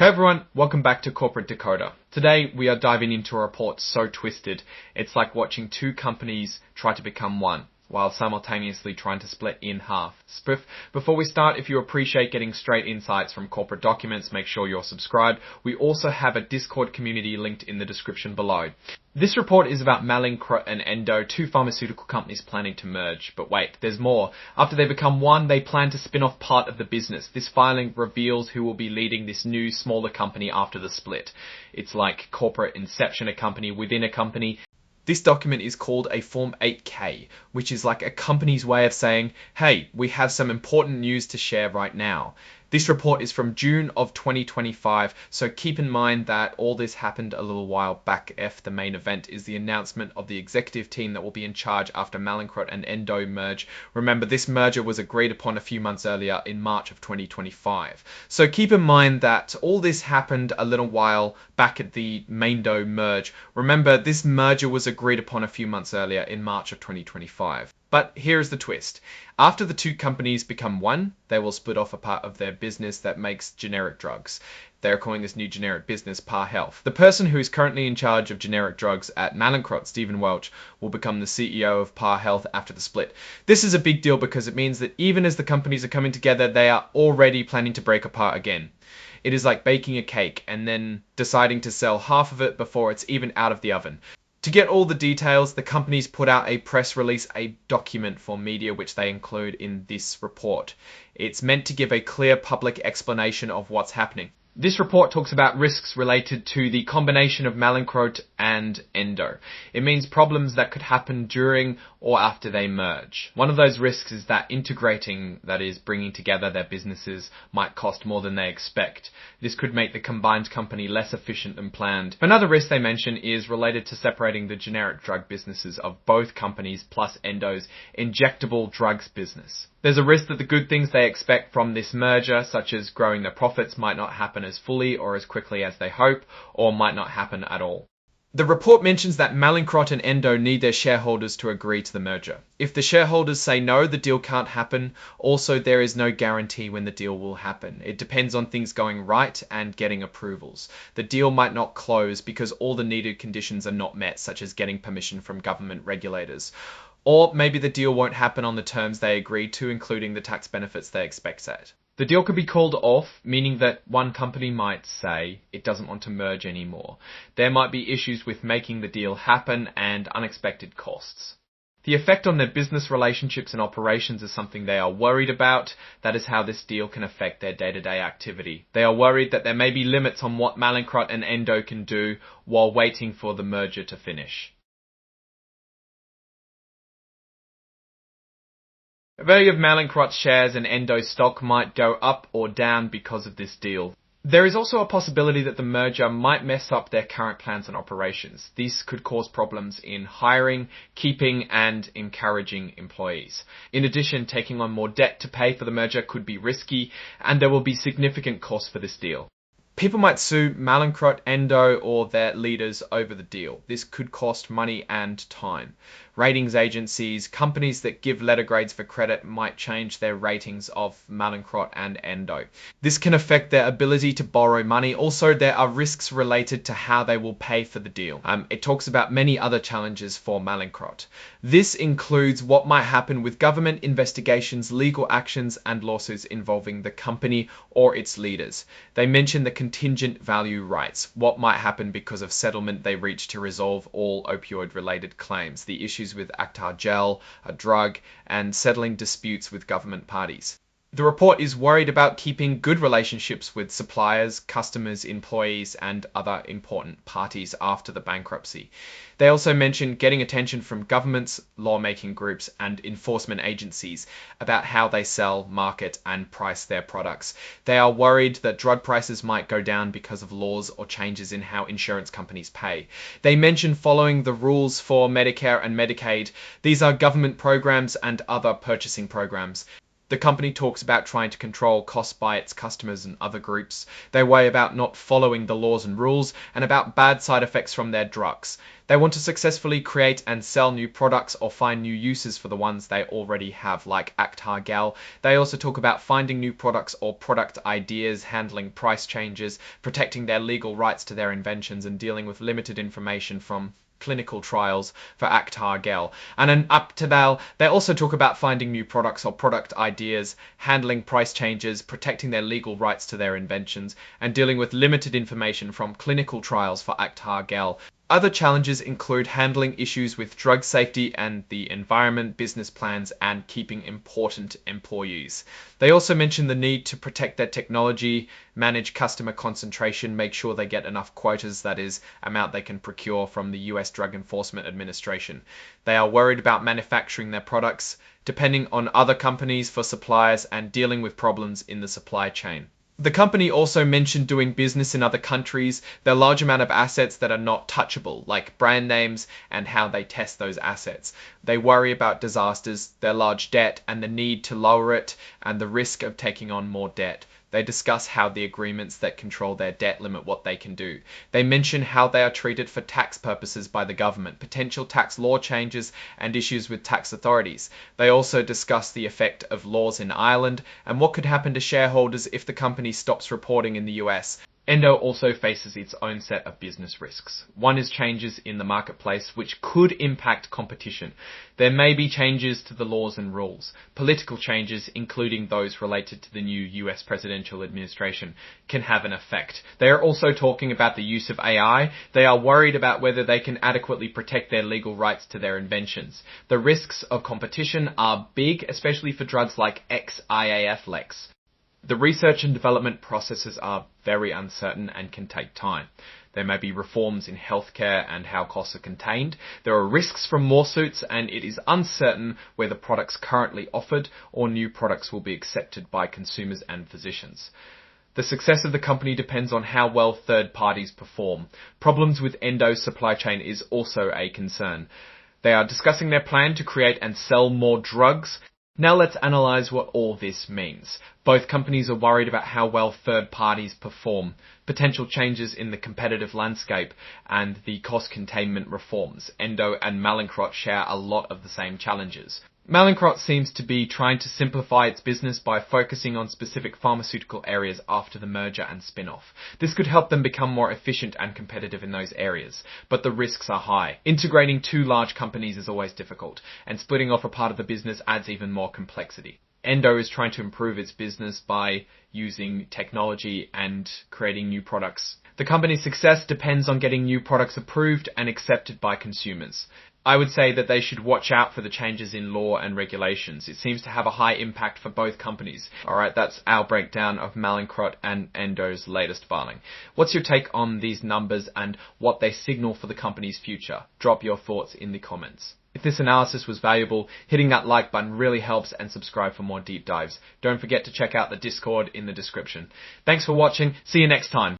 Hey everyone, welcome back to Corporate Decoder. Today we are diving into a report so twisted, it's like watching two companies try to become one, while simultaneously trying to split in half. Before we start, if you appreciate getting straight insights from corporate documents, make sure you're subscribed. We also have a Discord community linked in the description below. This report is about Mallinckrodt and Endo, two pharmaceutical companies planning to merge. But wait, there's more. After they become one, they plan to spin off part of the business. This filing reveals who will be leading this new, smaller company after the split. It's like corporate inception, a company within a company. This document is called a Form 8K, which is like a company's way of saying, hey, we have some important news to share right now. This report is from June of 2025, so keep in mind that all this happened a little while back. The main event is the announcement of the executive team that will be in charge after Mallinckrodt and Endo merge. Remember, this merger was agreed upon a few months earlier in March of 2025. So keep in mind that all this happened a little while back at the Endo merge. Remember, this merger was agreed upon a few months earlier in March of 2025. But here's the twist. After the two companies become one, they will split off a part of their business that makes generic drugs. They're calling this new generic business Par Health. The person who is currently in charge of generic drugs at Mallinckrodt, Stephen Welch, will become the CEO of Par Health after the split. This is a big deal because it means that even as the companies are coming together, they are already planning to break apart again. It is like baking a cake and then deciding to sell half of it before it's even out of the oven. To get all the details, the companies put out a press release, a document for media, which they include in this report. It's meant to give a clear public explanation of what's happening. This report talks about risks related to the combination of Mallinckrodt and Endo. It means problems that could happen during or after they merge. One of those risks is that integrating, that is, bringing together their businesses, might cost more than they expect. This could make the combined company less efficient than planned. Another risk they mention is related to separating the generic drug businesses of both companies plus Endo's injectable drugs business. There's a risk that the good things they expect from this merger, such as growing their profits, might not happen as fully or as quickly as they hope, or might not happen at all. The report mentions that Mallinckrodt and Endo need their shareholders to agree to the merger. If the shareholders say no, the deal can't happen. Also, there is no guarantee when the deal will happen. It depends on things going right and getting approvals. The deal might not close because all the needed conditions are not met, such as getting permission from government regulators. Or maybe the deal won't happen on the terms they agreed to, including the tax benefits they expect set. The deal could be called off, meaning that one company might say it doesn't want to merge anymore. There might be issues with making the deal happen and unexpected costs. The effect on their business relationships and operations is something they are worried about. That is how this deal can affect their day-to-day activity. They are worried that there may be limits on what Mallinckrodt and Endo can do while waiting for the merger to finish. The value of Mallinckrodt's shares and Endo stock might go up or down because of this deal. There is also a possibility that the merger might mess up their current plans and operations. This could cause problems in hiring, keeping, and encouraging employees. In addition, taking on more debt to pay for the merger could be risky, and there will be significant costs for this deal. People might sue Mallinckrodt, Endo, or their leaders over the deal. This could cost money and time. Ratings agencies, companies that give letter grades for credit might change their ratings of Mallinckrodt and Endo. This can affect their ability to borrow money. Also, there are risks related to how they will pay for the deal. It talks about many other challenges for Mallinckrodt. This includes what might happen with government investigations, legal actions, and lawsuits involving the company or its leaders. They mention the contingent value rights, what might happen because of settlement they reach to resolve all opioid-related claims, the issues with Actar gel, a drug, and settling disputes with government parties. The report is worried about keeping good relationships with suppliers, customers, employees, and other important parties after the bankruptcy. They also mention getting attention from governments, lawmaking groups, and enforcement agencies about how they sell, market, and price their products. They are worried that drug prices might go down because of laws or changes in how insurance companies pay. They mention following the rules for Medicare and Medicaid. These are government programs and other purchasing programs. The company talks about trying to control costs by its customers and other groups. They worry about not following the laws and rules and about bad side effects from their drugs. They want to successfully create and sell new products or find new uses for the ones they already have, like Actar Gel. They also talk about finding new products or product ideas, handling price changes, protecting their legal rights to their inventions, and dealing with limited information from clinical trials for Actar Gel. And in Actar, they also talk about finding new products or product ideas, handling price changes, protecting their legal rights to their inventions, and dealing with limited information from clinical trials for Actar Gel. Other challenges include handling issues with drug safety and the environment, business plans, and keeping important employees. They also mention the need to protect their technology, manage customer concentration, make sure they get enough quotas, that is, amount they can procure from the US Drug Enforcement Administration. They are worried about manufacturing their products, depending on other companies for suppliers, and dealing with problems in the supply chain. The company also mentioned doing business in other countries, their large amount of assets that are not touchable, like brand names and how they test those assets. They worry about disasters, their large debt and the need to lower it, and the risk of taking on more debt. They discuss how the agreements that control their debt limit what they can do. They mention how they are treated for tax purposes by the government, potential tax law changes, and issues with tax authorities. They also discuss the effect of laws in Ireland and what could happen to shareholders if the company stops reporting in the US. Endo also faces its own set of business risks. One is changes in the marketplace which could impact competition. There may be changes to the laws and rules. Political changes, including those related to the new US presidential administration, can have an effect. They are also talking about the use of AI. They are worried about whether they can adequately protect their legal rights to their inventions. The risks of competition are big, especially for drugs like XIAF-LEX. The research and development processes are very uncertain and can take time. There may be reforms in healthcare and how costs are contained. There are risks from lawsuits, and it is uncertain whether products currently offered or new products will be accepted by consumers and physicians. The success of the company depends on how well third parties perform. Problems with Endo's supply chain is also a concern. They are discussing their plan to create and sell more drugs. Now let's analyze what all this means. Both companies are worried about how well third parties perform, potential changes in the competitive landscape, and the cost containment reforms. Endo and Mallinckrodt share a lot of the same challenges. Mallinckrodt seems to be trying to simplify its business by focusing on specific pharmaceutical areas after the merger and spin-off. This could help them become more efficient and competitive in those areas, but the risks are high. Integrating two large companies is always difficult, and splitting off a part of the business adds even more complexity. Endo is trying to improve its business by using technology and creating new products. The company's success depends on getting new products approved and accepted by consumers. I would say that they should watch out for the changes in law and regulations. It seems to have a high impact for both companies. Alright, that's our breakdown of Mallinckrodt and Endo's latest filing. What's your take on these numbers and what they signal for the company's future? Drop your thoughts in the comments. If this analysis was valuable, hitting that like button really helps, and subscribe for more deep dives. Don't forget to check out the Discord in the description. Thanks for watching. See you next time.